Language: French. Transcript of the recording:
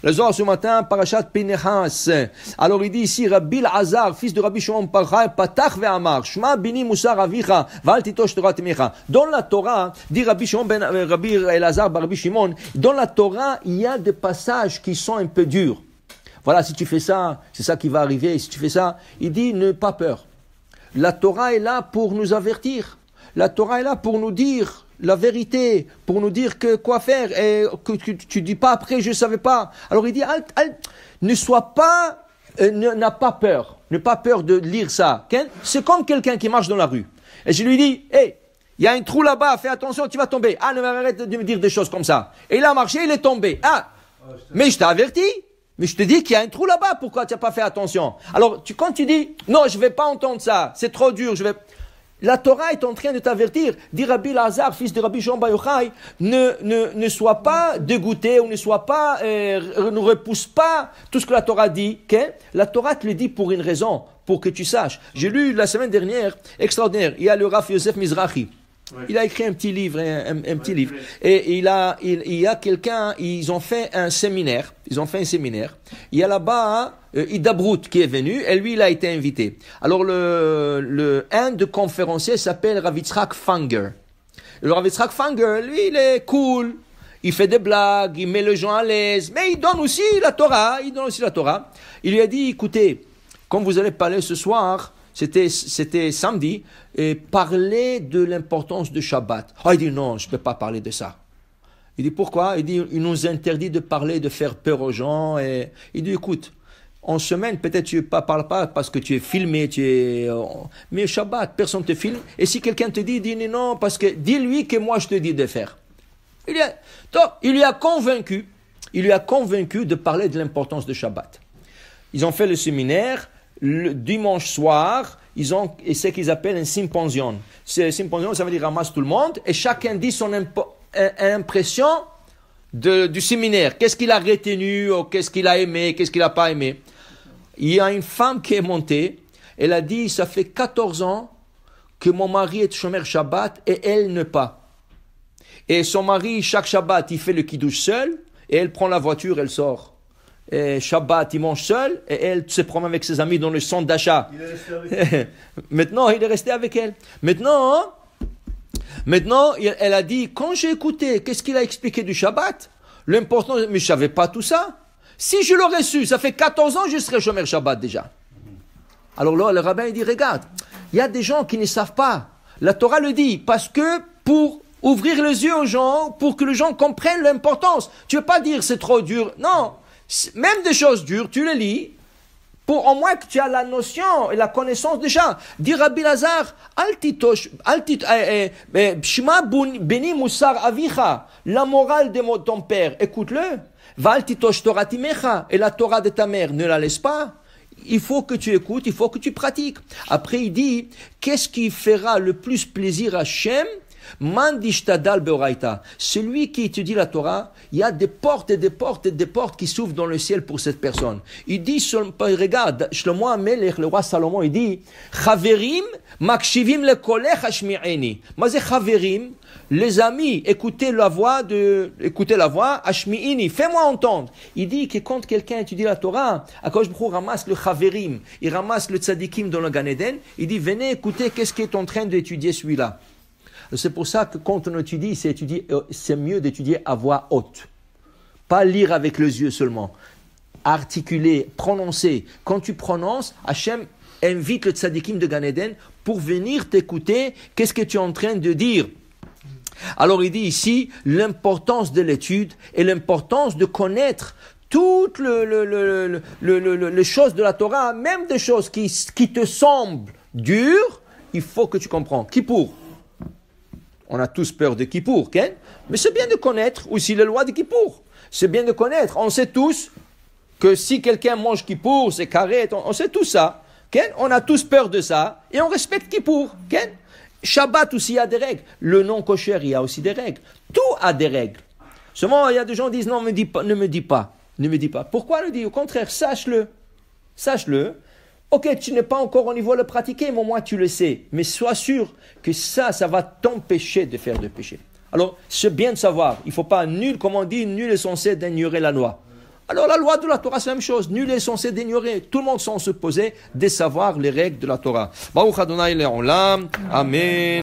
Le Zohar ce matin, Parashat Pinechas. Alors il dit ici, Rabbi Elazar, fils de Rabbi Shimon bar Yochai, Patach ve'amar, Shma bini musar avicha, v'al titosh Torah timecha. Dans la Torah, dit Rabbi Elazar bar Rabbi Shimon, dans la Torah, il y a des passages qui sont un peu durs. Voilà, si tu fais ça, c'est ça qui va arriver. Si tu fais ça, il dit, n'aie pas peur. La Torah est là pour nous avertir. La Torah est là pour nous dire la vérité, pour nous dire que quoi faire, et que tu dis pas après, je savais pas. Alors il dit, ne sois pas, n'a pas peur, n'aie pas peur de lire ça. Okay? C'est comme quelqu'un qui marche dans la rue. Et je lui dis, hey, il y a un trou là-bas, fais attention, tu vas tomber. Ah, ne m'arrête de me dire des choses comme ça. Et il a marché, il est tombé. Ah, mais je t'ai averti. Mais je te dis qu'il y a un trou là-bas, pourquoi tu n'as pas fait attention? Alors, quand tu dis, non, je ne vais pas entendre ça, c'est trop dur, la Torah est en train de t'avertir. Dit Rabbi Elazar, fils de Rabbi Shimon bar Yochai, ne sois pas dégoûté ou ne repousse pas tout ce que la Torah dit. Okay? La Torah te le dit pour une raison, pour que tu saches. J'ai lu la semaine dernière, extraordinaire, il y a le Rav Yosef Mizrahi. Ouais. Il a écrit un petit livre, un petit livre. Et il y a quelqu'un, ils ont fait un séminaire. Il y a là-bas Ida Brout qui est venu, et lui, il a été invité. Alors, un de conférenciers s'appelle Rav Yitzhak Fanger. Le Rav Yitzhak Fanger, lui, il est cool. Il fait des blagues, il met les gens à l'aise, mais il donne aussi la Torah. Il lui a dit, écoutez, comme vous allez parler ce soir, c'était samedi, et parler de l'importance de Shabbat. Il dit non, je ne peux pas parler de ça. Il dit pourquoi? Il dit, il nous interdit de parler, de faire peur aux gens. Et il dit, écoute, en semaine, peut-être tu ne parles pas parce que tu es filmé, mais Shabbat, personne ne te filme. Et si quelqu'un te dit, dis non, parce que dis-lui que moi je te dis de faire. Il lui a convaincu de parler de l'importance de Shabbat. Ils ont fait le séminaire. Le dimanche soir, ils ont ce qu'ils appellent un symposium. Un symposium, ça veut dire ramasse tout le monde et chacun dit son impression du séminaire. Qu'est-ce qu'il a retenu, ou qu'est-ce qu'il a aimé, qu'est-ce qu'il n'a pas aimé. Il y a une femme qui est montée, elle a dit, ça fait 14 ans que mon mari est shomer Shabbat et elle ne pas. Et son mari, chaque Shabbat, il fait le kiddush seul et elle prend la voiture, elle sort. Et Shabbat, il mange seul et elle se promène avec ses amis dans le centre d'achat. Il est resté avec elle. Maintenant, il est resté avec elle. Maintenant, elle a dit, quand j'ai écouté, qu'est-ce qu'il a expliqué du Shabbat? L'important, mais je ne savais pas tout ça. Si je l'aurais su, ça fait 14 ans, je serais shomer Shabbat déjà. Alors là, le rabbin, il dit, regarde, il y a des gens qui ne savent pas. La Torah le dit, parce que pour ouvrir les yeux aux gens, pour que les gens comprennent l'importance. Tu ne veux pas dire c'est trop dur. Non. Même des choses dures, tu les lis, pour au moins que tu as la notion et la connaissance déjà. Dit Rabbi Elazar, Shma beni musar avicha, la morale de ton père, écoute-le. Val titosh Torah timecha, et la Torah de ta mère, ne la laisse pas. Il faut que tu écoutes, il faut que tu pratiques. Après, il dit, qu'est-ce qui fera le plus plaisir à Hachem? Mandishtadal beoraita. Celui qui étudie la Torah, il y a des portes et des portes et des portes qui s'ouvrent dans le ciel pour cette personne. Il dit, regarde, Shlomo HaMelech, le roi Salomon, il dit, Chaverim makshivim lekolech hashmi'eni. Mazé Chaverim, les amis, écoutez la voix, hashmi'eni, fais-moi entendre. Il dit que quand quelqu'un étudie la Torah, Akadosh Baruch Hu ramasse le Chaverim, il ramasse le tzadikim dans le Gan Eden, il dit, venez écouter qu'est-ce qu'il est en train d'étudier celui-là. C'est pour ça que quand on étudie, c'est mieux d'étudier à voix haute. Pas lire avec les yeux seulement. Articuler, prononcer. Quand tu prononces, Hachem invite le tzadikim de Gan Eden pour venir t'écouter. Qu'est-ce que tu es en train de dire? Alors il dit ici l'importance de l'étude et l'importance de connaître toutes les choses de la Torah, même des choses qui te semblent dures, il faut que tu comprends. Kippour. On a tous peur de Kippour, okay? Mais c'est bien de connaître aussi les lois de Kippour. C'est bien de connaître. On sait tous que si quelqu'un mange Kippour, c'est carré, on sait tout ça. Okay? On a tous peur de ça et on respecte Kippour. Okay? Shabbat aussi, il y a des règles. Le non-kosher, il y a aussi des règles. Tout a des règles. Seulement, il y a des gens qui disent non, ne me dis pas. Pourquoi le dire? Au contraire, sache-le. Ok, tu n'es pas encore au niveau de le pratiquer, mais au moins tu le sais. Mais sois sûr que ça va t'empêcher de faire de péché. Alors, c'est bien de savoir. Il ne faut pas, nul est censé d'ignorer la loi. Alors la loi de la Torah, c'est la même chose. Nul est censé d'ignorer. Tout le monde est censé se poser de savoir les règles de la Torah. Baruch Adonai le'olam. Amen.